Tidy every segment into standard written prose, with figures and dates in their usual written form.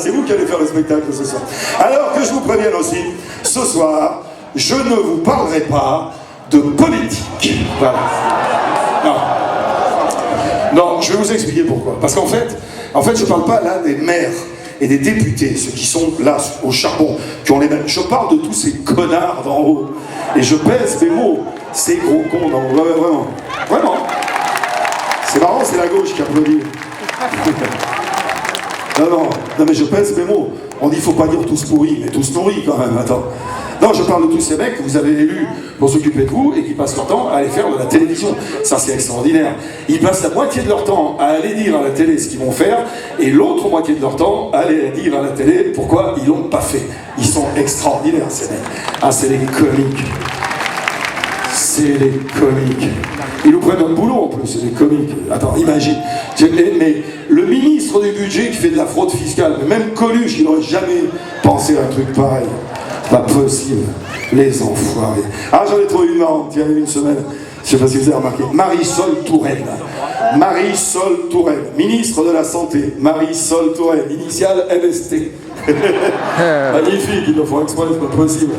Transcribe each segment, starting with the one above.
c'est vous qui allez faire le spectacle ce soir. Alors que je vous prévienne aussi, ce soir, je ne vous parlerai pas de politique. Voilà. Non, je vais vous expliquer pourquoi. Parce qu'en fait, je ne parle pas là des maires et des députés, ceux qui sont là au charbon, qui ont les mêmes. Je parle de tous ces connards d'en haut. Et je pèse mes mots, ces gros cons d'en haut. Ouais, vraiment. Vraiment. C'est marrant, c'est la gauche qui applaudit. Non, mais je pèse mes mots. On dit, faut pas dire tous pourris, mais tous nourris quand même, attends. Non, je parle de tous ces mecs que vous avez élus pour s'occuper de vous et qui passent leur temps à aller faire de la télévision. Ça, c'est extraordinaire. Ils passent la moitié de leur temps à aller dire à la télé ce qu'ils vont faire et l'autre moitié de leur temps à aller dire à la télé pourquoi ils l'ont pas fait. Ils sont extraordinaires, ces mecs. Ah, c'est les comiques. C'est les comiques. Ils nous prennent notre boulot en plus, c'est des comiques. Attends, imagine. Mais le ministre du budget qui fait de la fraude fiscale, même Coluche, il n'aurait jamais pensé à un truc pareil. Pas possible, les enfoirés. Ah, j'en ai trouvé une marrante, il y a une semaine, je ne sais pas si vous avez remarqué. Marisol Touraine. Marisol Touraine, ministre de la Santé. Marisol Touraine, initiale MST. Magnifique, ils le font exprès, c'est pas possible.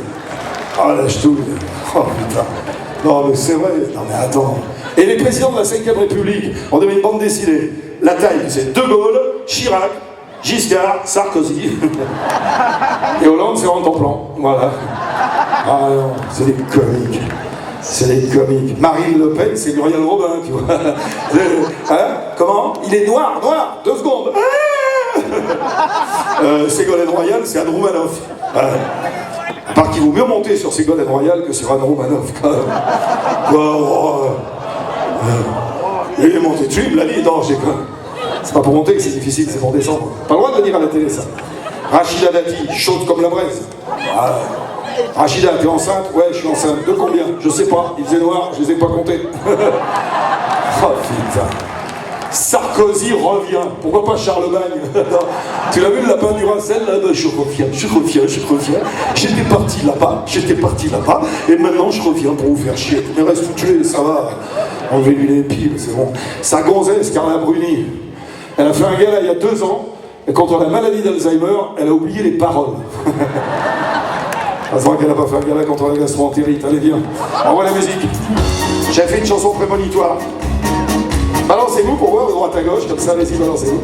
Oh, lâche tout. Oh putain. Non, mais c'est vrai. Non, mais attends. Et les présidents de la 5e République, on devait une bande dessinée. La taille, c'est De Gaulle, Chirac, Giscard, Sarkozy. Et Hollande, c'est Rantan-Plan. Voilà. Ah non, c'est des comiques. C'est des comiques. Marine Le Pen, c'est Muriel Robin, tu vois. Hein? Comment? Il est noir, 2 secondes. Ségolène Royal, c'est Anne Roumanoff. À part qu'il vaut mieux monter sur Ségolène Royal que sur Anne Roumanoff, quand même. Il est monté dessus, il me l'a dit, non, j'ai quand même. C'est pas pour monter que c'est difficile, c'est pour descendre. Pas le droit de le dire à la télé, ça. Rachida Dati, chaude comme la braise. Ah. Rachida, t'es enceinte? Ouais, je suis enceinte. De combien? Je sais pas. Il faisait noir, je les ai pas comptés. Oh putain. Sarkozy revient. Pourquoi pas Charlemagne? Tu l'as vu le lapin du Racel là? Je reviens. J'étais parti là-bas, et maintenant je reviens pour vous faire chier. Mais reste tout tué, ça va. Enlevez-lui les piles, c'est bon. Sa gonzesse, Carla Bruni, elle a fait un gala il y a 2 ans, et contre la maladie d'Alzheimer, elle a oublié les paroles. C'est vrai qu'elle n'a pas fait un gala contre la gastro-entérite. Allez, viens. Envoie la musique. J'ai fait une chanson prémonitoire. Balancez-vous pour voir de droite à gauche, comme ça, allez-y, balancez-vous.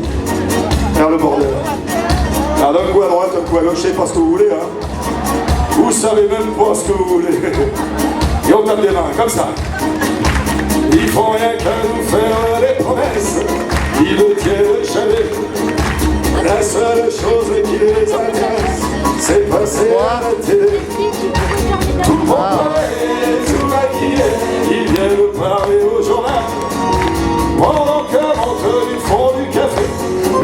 Vers le bordel. Alors, d'un coup à droite, d'un coup à gauche, je sais pas ce que vous voulez, hein. Vous savez même pas ce que vous voulez. Et on tape des mains, comme ça. Ils font rien qu'à nous faire des promesses. Ils ne tiennent jamais. La seule chose qui les intéresse, c'est passer à la télé. Tout le monde paraît, tout maquillé. Ils viennent parler au journal. Pendant que monte du fond du café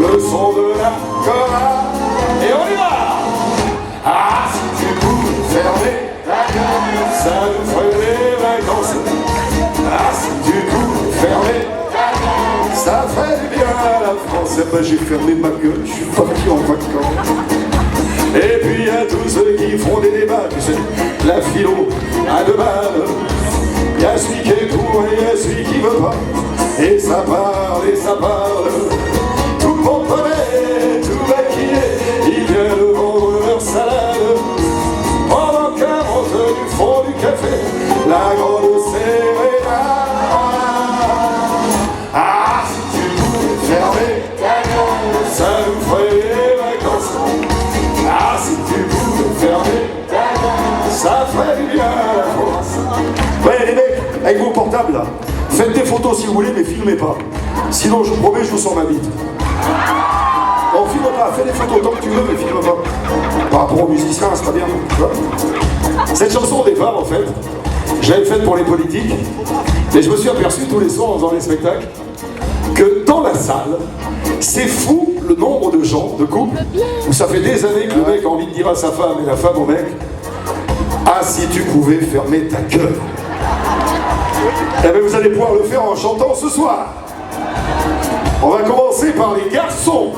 le son de la chorale. Et on y va. Ah, si tu pouvais fermer ta gueule, ça nous ferait des vacances. Ah, si tu pouvais fermer ta gueule, ça ferait du bien à la France. Et ben j'ai fermé ma gueule, je suis parti en vacances. Et puis il y a tous ceux qui font des débats, tu sais, la philo à 2 balles. Il y a celui qui est pour et il y a celui qui veut pas. Et ça parle, tout le monde connaît, tout maquillé, ils viennent vendre leur salade. Pendant qu'un monte du fond du café, la grande sérénade. Ah, si tu pouvais fermer ta gueule, ça nous ferait des vacances. Ah, si tu pouvais fermer ta gueule, ça ferait du bien à la France. Ouais, les mecs, avec vos portables là. Faites des photos si vous voulez, mais filmez pas. Sinon, je vous promets, je vous sors ma bite. On filme pas, fais des photos tant que tu veux, mais filme pas. Par rapport aux musiciens, c'est pas bien. Cette chanson, au départ, en fait, je l'avais faite pour les politiques, et je me suis aperçu tous les soirs en faisant les spectacles que dans la salle, c'est fou le nombre de gens, de couples, où ça fait des années que le mec a envie de dire à sa femme et la femme au mec: ah, si tu pouvais fermer ta gueule. Eh bien, vous allez pouvoir le faire en chantant ce soir. On va commencer par les garçons.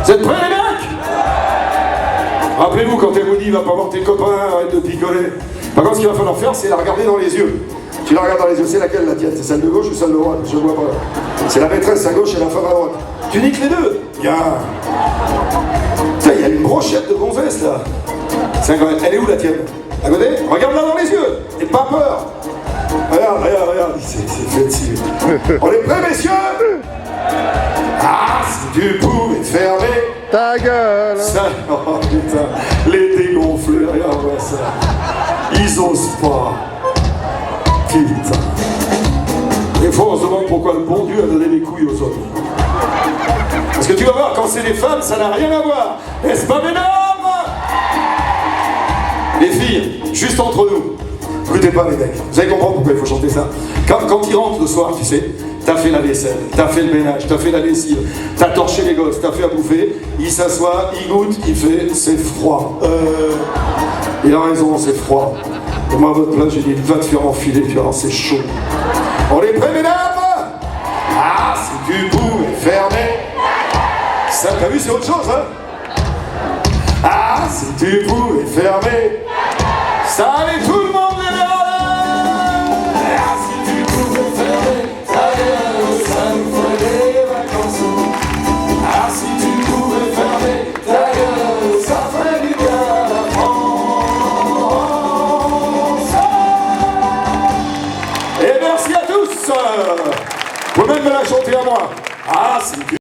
Vous êtes prêts, les mecs? Rappelez-vous, quand elle vous dit va pas voir tes copains, arrête de picoler. Par contre, ce qu'il va falloir faire, c'est la regarder dans les yeux. Tu la regardes dans les yeux, c'est laquelle la tienne? C'est celle de gauche ou celle de droite? Je vois pas. C'est la maîtresse à gauche et la femme à droite. Tu niques les deux. Bien. Putain, il y a une brochette de gonzesse là. C'est incroyable. Elle est où la tienne? À côté? Regarde-la dans les yeux. Et pas peur. Regarde, regarde, regarde. C'est fait dessus. On est prêts, messieurs? Ah, si tu pouvais fermer ta gueule. Ça, oh putain, les dégonflés, regarde-moi ça. Ils osent pas. Putain. Des fois, on se demande pourquoi le bon Dieu a donné les couilles aux hommes. Parce que tu vas voir, quand c'est les femmes, ça n'a rien à voir. N'est-ce pas, mesdames? Les filles, juste entre nous, écoutez pas les mecs, vous allez comprendre pourquoi il faut chanter ça. Quand ils rentrent le soir, tu sais, t'as fait la vaisselle, t'as fait le ménage, t'as fait la lessive, t'as torché les gosses, t'as fait à bouffer, il s'assoit, il goûte, il fait, c'est froid. Il a raison, c'est froid. Et moi, à votre place, j'ai dit, va te faire enfiler, tu vas voir, c'est chaud. On est prêts, mesdames? Ah, si tu pouvais fermer. Ça, t'as vu, c'est autre chose, hein? Ah, si tu pouvais fermer. Ça allait tout le monde, les